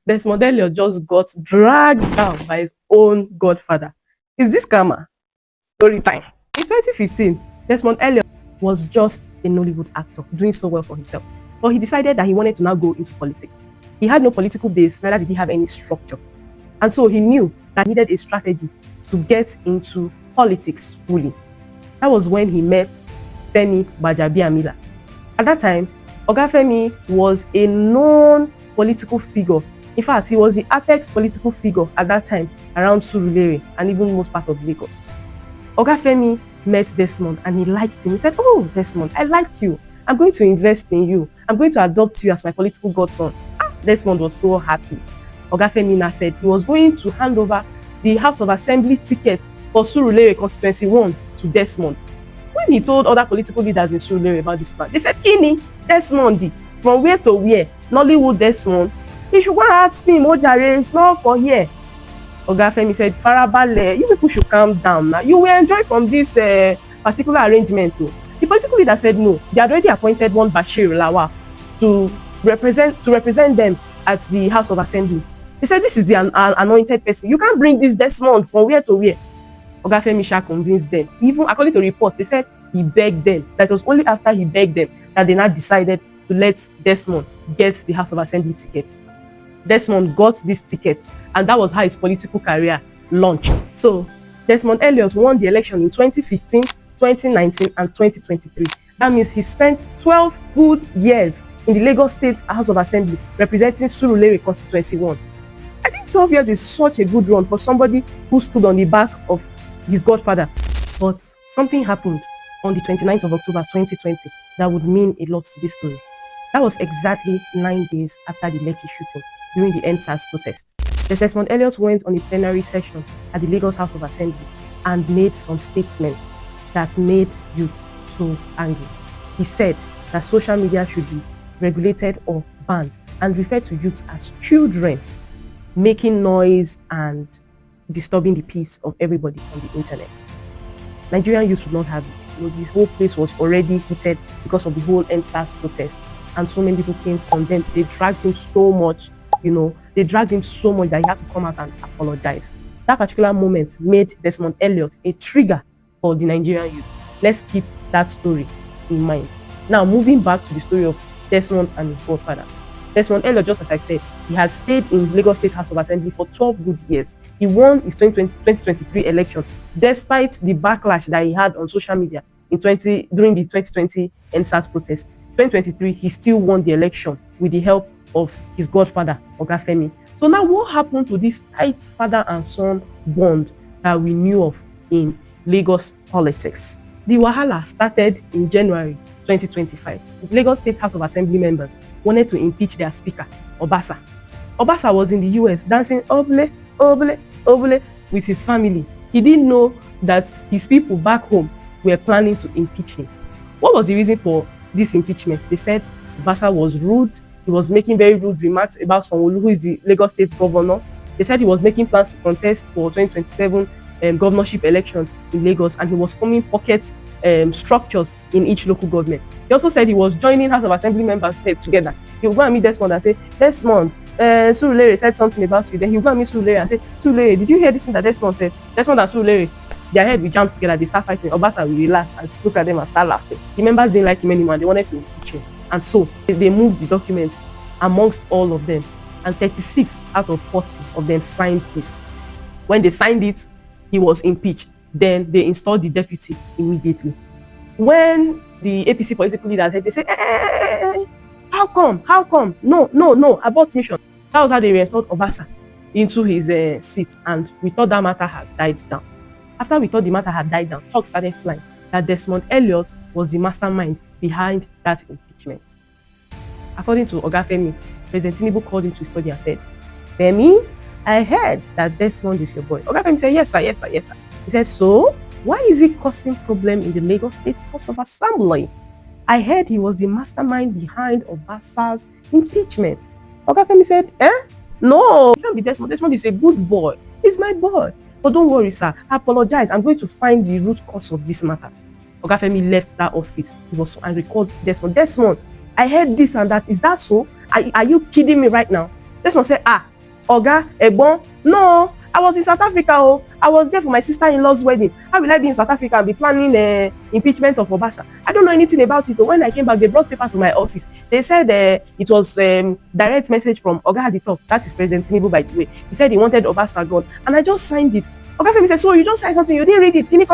Desmond Elliot just got dragged down by his own godfather. Is this karma? Story time. In 2015, Desmond Elliot was just a Nollywood actor doing so well for himself. But he decided that he wanted to now go into politics. He had no political base, neither did he have any structure. And so he knew that he needed a strategy to get into politics fully. That was when he met FEMI GBAGABIAMILA. At that time, Oga Femi was a known political figure. In fact, he was the apex political figure at that time around Surulere and even most part of Lagos. Oga Femi met Desmond and he liked him. He said, "Oh, Desmond, I like you. I'm going to invest in you. I'm going to adopt you as my political godson." Desmond was so happy. Oga Femi now said he was going to hand over the House of Assembly ticket for Surulere Constituency 1 to Desmond. When he told other political leaders in Surulere about this plan, they said, "Kini, Desmond, from where to where? Nollywood Desmond. You should go and ask him, Ojare, it's not for here." Oga Femi said, "Farabale, you people should calm down now. You will enjoy from this particular arrangement too." The political leader said no. They had already appointed one Bashir Lawal to represent them at the House of Assembly. They said, "This is the anointed person. You can't bring this Desmond from where to where." Oga Femi Sha convinced them. Even according to report, they said he begged them. That was only after he begged them that they now decided to let Desmond get the House of Assembly ticket. Desmond got this ticket, and that was how his political career launched. So Desmond Elliot won the election in 2015, 2019, and 2023. That means he spent 12 good years in the Lagos State House of Assembly representing Surulere Constituency 1. I think 12 years is such a good run for somebody who stood on the back of his godfather. But something happened on the 29th of October 2020 that would mean a lot to this story. That was exactly 9 days after the Lekki shooting during the EndSARS protest. Desmond Elliot went on a plenary session at the Lagos House of Assembly and made some statements that made youth so angry. He said that social media should be regulated or banned and referred to youths as children, making noise and disturbing the peace of everybody on the internet. Nigerian youth would not have it. The whole place was already heated because of the whole EndSARS protest, and so many people came condemned. They dragged him so much, they dragged him so much that he had to come out and apologize. That particular moment made Desmond Elliot a trigger for the Nigerian youths. Let's keep that story in mind. Now, moving back to the story of Desmond and his godfather. Desmond Elliot, just as I said, he had stayed in Lagos State House of Assembly for 12 good years. He won his 2023 election despite the backlash that he had on social media during the 2020 EndSARS protest. 2023, he still won the election with the help of his godfather, Oga Femi. So now what happened to this tight father and son bond that we knew of in Lagos politics? The wahala started in January 2025. The Lagos State House of Assembly members wanted to impeach their speaker, Obasa. Obasa was in the US dancing obele, obele, obele with his family. He didn't know that his people back home were planning to impeach him. What was the reason for this impeachment? They said Obasa was rude. He was making very rude remarks about Sanwo-Olu, who is the Lagos State governor. They said he was making plans to contest for 2027 governorship election in Lagos, and he was forming pocket structures in each local government. He also said he was joining House of Assembly members together. He would go and meet Desmond and say, "Desmond, Surulere said something about you." Then he would go and meet Surulere and say, "Surulere, did you hear this thing that Desmond said?" Desmond and Surulere, their head will jam together. They start fighting. Obasa will relax and look at them and start laughing. The members didn't like him anymore. They wanted to impeach him. And so they moved the documents amongst all of them. And 36 out of 40 of them signed this. When they signed it, he was impeached. Then they installed the deputy immediately. When the APC political leaders heard, they said, hey, how come? No, abort mission. That was how they reinstalled Obasa into his seat. And we thought that matter had died down. After we thought the matter had died down, talk started flying that Desmond Elliot was the mastermind behind that impeachment. According to Oga Femi, President Tinubu called him to his study and said, "Femi, I heard that Desmond is your boy." Oga Femi said, yes, sir. He said, "So, why is he causing problem in the Lagos State House of Assembly? I heard he was the mastermind behind Obasa's impeachment." Oga Femi said, No, it can't be Desmond. Desmond is a good boy. He's my boy. But don't worry, sir. I apologize. I'm going to find the root cause of this matter." Oga Femi left that office. He was so angry, called Desmond. "Desmond, I heard this and that. Is that so? Are you kidding me right now?" Desmond said, Oga, Egbon, no, I was in South Africa. Oh, I was there for my sister-in-law's wedding. How will I be in South Africa and be planning the impeachment of Obasa? I don't know anything about it. But when I came back, they brought paper to my office. They said it was direct message from Oga at the top. That is President Tinubu, by the way. He said he wanted Obasa gone, and I just signed it. Oga Femi said, so you just signed something, you didn't read it. Kini.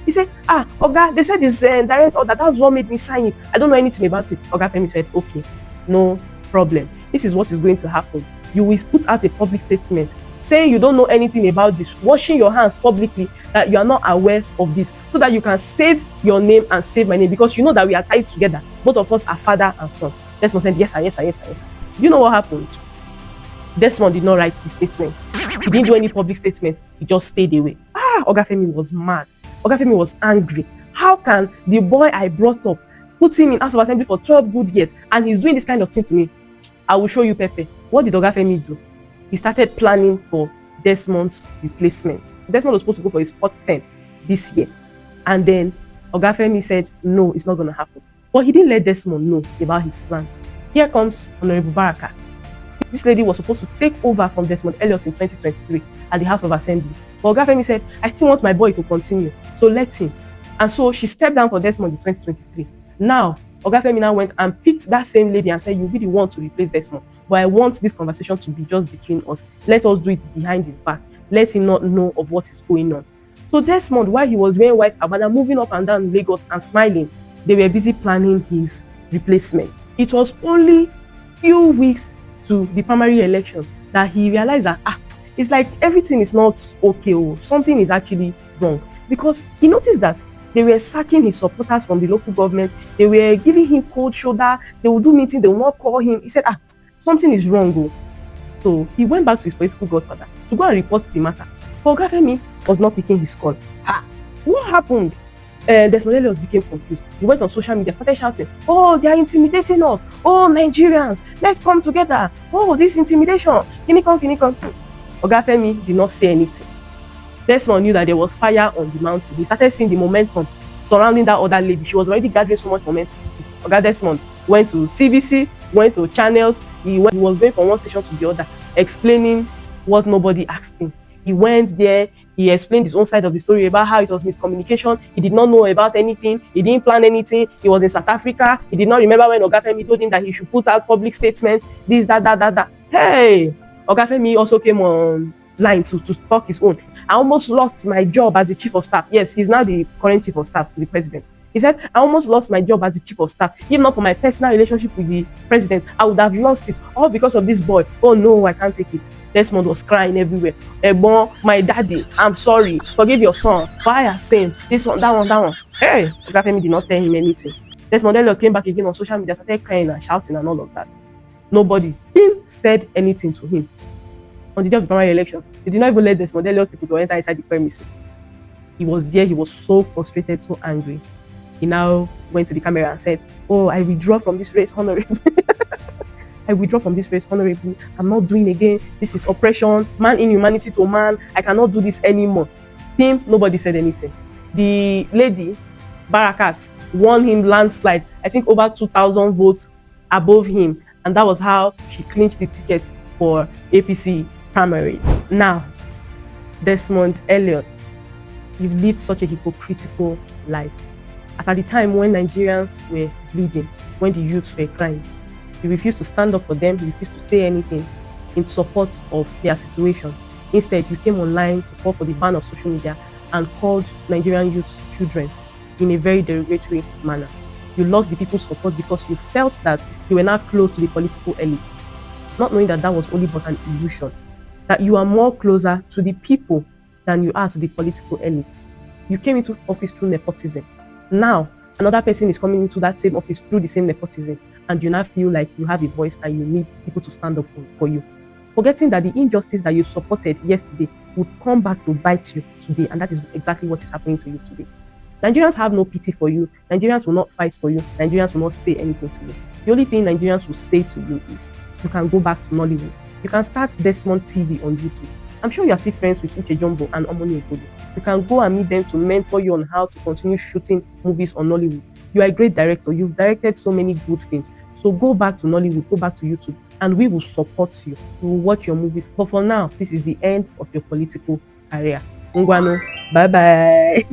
He said, Oga, they said this direct order. That was what made me sign it. I don't know anything about it. Oga Femi said, okay, no problem. This is what is going to happen. You will put out a public statement saying you don't know anything about this, washing your hands publicly that you are not aware of this, so that you can save your name and save my name, because you know that we are tied together. Both of us are father and son. Desmond said, yes, sir. You know what happened? Desmond did not write the statement. He didn't do any public statement. He just stayed away. Oga Femi was mad. Oga Femi was angry. How can the boy I brought up put him in House of Assembly for 12 good years and he's doing this kind of thing to me? I will show you, Pepe. What did Oga Femi do? He started planning for Desmond's replacement. Desmond was supposed to go for his 4th term this year. And then Oga Femi said, no, it's not going to happen. But he didn't let Desmond know about his plans. Here comes Honorable Barakat. This lady was supposed to take over from Desmond Elliot in 2023 at the House of Assembly. But Oga Femi said, I still want my boy to continue, so let him. And so she stepped down for Desmond in 2023. Now, Oga Femi now went and picked that same lady and said, you'll be the one to replace Desmond. But I want this conversation to be just between us. Let us do it behind his back. Let him not know of what is going on. So Desmond, while he was wearing white abana, moving up and down Lagos and smiling, they were busy planning his replacement. It was only few weeks to the primary election that he realized that it's like everything is not okay. Something is actually wrong, because he noticed that they were sacking his supporters from the local government. They were giving him cold shoulder. They would do meetings. They would not call him. He said, something is wrong. So he went back to his political godfather to go and report the matter. But Oga Femi was not picking his call. What happened? Desmond Elliot became confused. He went on social media, started shouting, oh, they are intimidating us. Oh, Nigerians, let's come together. Oh, this intimidation. Kini come. Oga Femi did not say anything. Desmond knew that there was fire on the mountain. He started seeing the momentum surrounding that other lady. She was already gathering so much momentum. Oga Desmond went to TVC, went to channels. He was going from one station to the other, explaining what nobody asked him. He went there. He explained his own side of the story about how it was miscommunication. He did not know about anything. He didn't plan anything. He was in South Africa. He did not remember when Oga Femi told him that he should put out public statement, this, that. Hey, Oga Femi also came on line to talk his own. I almost lost my job as the chief of staff. Yes, he's now the current chief of staff to the president. He said, I almost lost my job as the chief of staff. If not for my personal relationship with the president, I would have lost it, all because of this boy. Oh no, I can't take it. Desmond was crying everywhere. Egbon, my daddy, I'm sorry. Forgive your son. Why are saying this one, that one. Hey, Oga Femi did not tell him anything. Desmond Elliot came back again on social media, started crying and shouting and all of that. Nobody said anything to him. On the day of the primary election, they did not even let Desmond Elliot people to enter inside the premises. He was there. He was so frustrated, so angry. He now went to the camera and said, oh, I withdraw from this race, honorable. I withdraw from this race, honorable. I'm not doing again. This is oppression, man inhumanity to man. I cannot do this anymore. Nobody said anything. The lady, Barakat, won him landslide. I think over 2,000 votes above him. And that was how she clinched the ticket for APC primaries. Now, Desmond Elliot, you've lived such a hypocritical life. As at the time when Nigerians were bleeding, when the youths were crying, you refused to stand up for them, you refused to say anything in support of their situation. Instead, you came online to call for the ban of social media and called Nigerian youths children in a very derogatory manner. You lost the people's support because you felt that you were not close to the political elite, not knowing that that was only but an illusion, that you are more closer to the people than you are to the political elites. You came into office through nepotism. Now, another person is coming into that same office through the same nepotism, and you now feel like you have a voice and you need people to stand up for you. Forgetting that the injustice that you supported yesterday would come back to bite you today, and that is exactly what is happening to you today. Nigerians have no pity for you. Nigerians will not fight for you. Nigerians will not say anything to you. The only thing Nigerians will say to you is, you can go back to Nollywood. You can start Desmond TV on YouTube. I'm sure you are still friends with Uche Jumbo and Omoni Okodo. You can go and meet them to mentor you on how to continue shooting movies on Nollywood. You are a great director. You've directed so many good things. So go back to Nollywood, go back to YouTube. and we will support you. We will watch your movies. But for now, this is the end of your political career. Ngwano, bye bye.